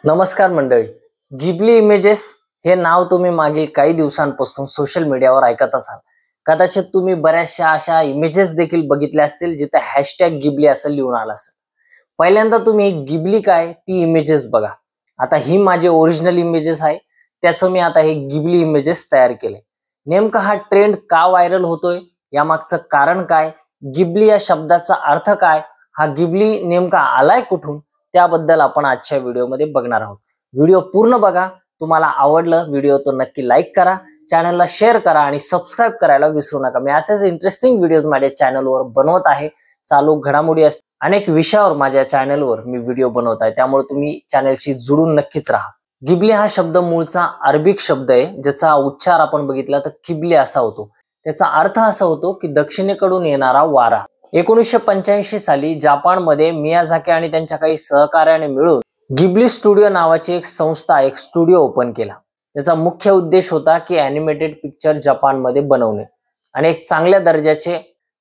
नमस्कार मंडळी. Ghibli images हे नाव तुम्ही मागील काही दिवसांपासून सोशल मीडियावर ऐकत असाल. कदाचित तुम्ही बऱ्याचशा अशा इमेजेस देखील बघितल्या असतील जिथे हॅशटॅग गिबली असं लिहून आलं असेल. पहिल्यांदा तुम्ही गिबली काय ती इमेजेस बघा. आता ही माझे ओरिजिनल इमेजेस आहे, त्याचं मी आता हे गिबली इमेजेस तयार केले. नेमका हा ट्रेंड का व्हायरल होतोय, यामागचं कारण काय, गिबली या शब्दाचा अर्थ काय, हा गिबली नेमका आलाय कुठून, त्याबद्दल आपण आजच्या व्हिडिओमध्ये बघणार आहोत. व्हिडिओ पूर्ण बघा. तुम्हाला आवडलं व्हिडिओ तर नक्की लाईक करा, चॅनलला शेअर करा आणि सबस्क्राईब करायला विसरू नका. मी असेच इंटरेस्टिंग व्हिडिओज माझ्या चॅनलवर बनवत आहे. चालू घडामोडी असतात, अनेक विषयावर माझ्या चॅनलवर मी व्हिडिओ बनवत आहे, त्यामुळे तुम्ही चॅनलशी जुडून नक्कीच राहा. गिबली हा शब्द मूळचा अरबिक शब्द आहे, ज्याचा उच्चार आपण बघितला तर किबले असा होतो. त्याचा अर्थ असा होतो की दक्षिणेकडून येणारा वारा. 1985 साली जपानमध्ये मियाझाकी आणि त्यांच्या काही सहकार्याने मिळून गिबली स्टुडिओ नावाची एक संस्था, एक स्टुडिओ ओपन केला. त्याचा मुख्य उद्देश होता की ॲनिमेटेड पिक्चर जपानमध्ये बनवणे आणि एक चांगल्या दर्जाचे,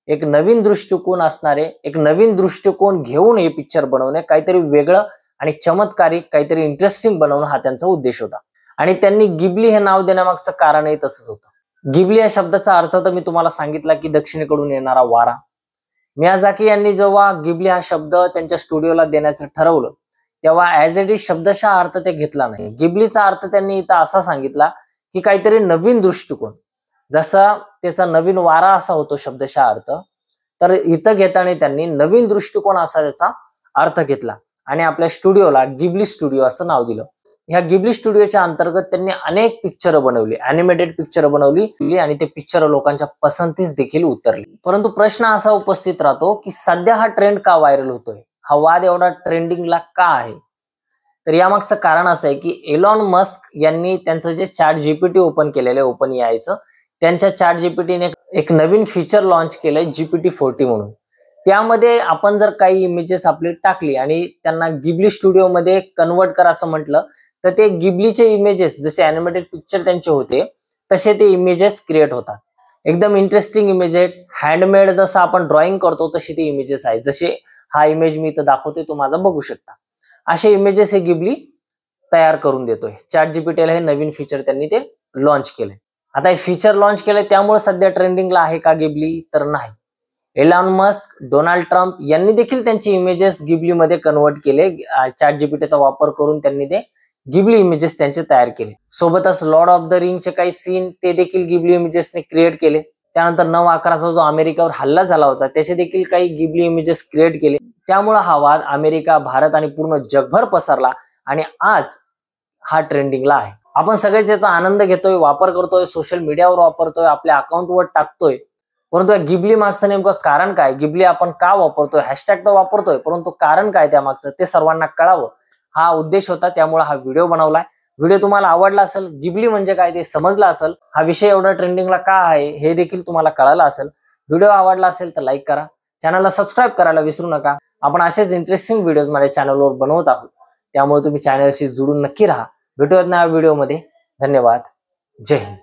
एक नवीन दृष्टिकोन असणारे, एक नवीन दृष्टिकोन घेऊन हे पिक्चर बनवणे, काहीतरी वेगळं आणि चमत्कारिक, काहीतरी इंटरेस्टिंग बनवणं हा त्यांचा उद्देश होता. आणि त्यांनी गिबली हे नाव देण्यामागचं कारणही तसंच होतं. गिबली या शब्दाचा अर्थ तर मी तुम्हाला सांगितला की दक्षिणेकडून येणारा वारा. मियाझाकी यांनी जेव्हा गिबली हा शब्द त्यांच्या स्टुडिओला देण्याचं ठरवलं, तेव्हा ॲज इट इज शब्दशः अर्थ ते घेतला नाही. गिबलीचा अर्थ त्यांनी इथं असा सांगितला की काहीतरी नवीन दृष्टिकोन, जसा त्याचा नवीन वारा असा होतो शब्दशः अर्थ, तर इथं घेताना त्यांनी नवीन दृष्टिकोन असा त्याचा अर्थ घेतला आणि आपल्या स्टुडिओला गिबली स्टुडिओ असं नाव दिलं. ह्या गिबली स्टुडिओच्या अंतर्गत त्यांनी अनेक पिक्चर बनवली, ॲनिमेटेड पिक्चर बनवली आणि ते पिक्चर लोकांच्या पसंतीस देखील उतरली. परंतु प्रश्न असा उपस्थित राहतो की सध्या हा ट्रेंड का व्हायरल होतोय, हा वाद एवढा ट्रेंडिंगला का आहे? तर यामागचं कारण असं आहे की एलॉन मस्क यांनी त्यांचं जे चॅट जीपीटी ओपन केलेलं आहे, ओपन एआयचं, त्यांच्या चॅट जीपीटीने एक नवीन फीचर लॉन्च केलंय, GPT-40 म्हणून. त्यामध्ये आपण जर काही इमेजेस आपली टाकली आणि त्यांना गिबली स्टुडिओमध्ये कन्वर्ट करा असं म्हटलं, तर ते गिबलीचे इमेजेस, जसे ॲनिमेटेड पिक्चर त्यांचे होते तसे ते इमेजेस क्रिएट होतात. एकदम इंटरेस्टिंग इमेज आहेत, हँडमेड, जसं आपण ड्रॉइंग करतो तशी ते इमेजेस आहेत. जसे हा इमेज मी इथं दाखवतोय, तो माझा बघू शकता. असे इमेजेस हे गिबली तयार करून देतोय. चॅट जीपीटीला हे नवीन फीचर त्यांनी ते लॉन्च केलंय. आता हे फीचर लॉन्च केलंय त्यामुळे सध्या ट्रेंडिंगला आहे का गिबली? तर नाही. एलॉन मस्क, डोनाल्ड ट्रम्प यांनी देखील त्यांचे इमेजेस गिबलीमध्ये कन्वर्ट केले. चॅट जीपीटीचा वापर करून त्यांनी ते गिबली इमेजेस त्यांचे तयार केले. सोबतच लॉर्ड ऑफ द रिंगचे काही सीन ते देखील गिबली इमेजेसने क्रिएट केले. त्यानंतर 9/11चा जो अमेरिकेवर हल्ला झाला होता त्याचे देखील काही गिबली इमेजेस क्रिएट केले. त्यामुळे हा वाद अमेरिका, भारत आणि पूर्ण जगभर पसरला आणि आज हा ट्रेंडिंगला आहे. आपण सगळेच याचा आनंद घेतोय, वापर करतोय, सोशल मीडियावर वापरतोय, आपल्या अकाउंटवर टाकतोय. परंतु या गिबली मागचं नेमकं कारण काय, गिबली आपण का वापरतोय, हॅशटॅग तर वापरतोय, परंतु कारण काय त्यामागचं ते सर्वांना कळावं हा उद्देश होता. त्यामुळे हा व्हिडिओ बनवलाय. व्हिडिओ तुम्हाला आवडला असेल, गिबली म्हणजे काय ते समजला असेल, हा विषय एवढा ट्रेंडिंगला का आहे हे देखील तुम्हाला कळालं असेल. व्हिडिओ आवडला असेल तर लाईक करा, चॅनलला सबस्क्राईब करायला विसरू नका. आपण असेच इंटरेस्टिंग व्हिडिओज माझ्या चॅनलवर बनवत आहोत, त्यामुळे तुम्ही चॅनलशी जुडून नक्की राहा. भेटूयात नव्या व्हिडिओमध्ये. धन्यवाद. जय हिंद.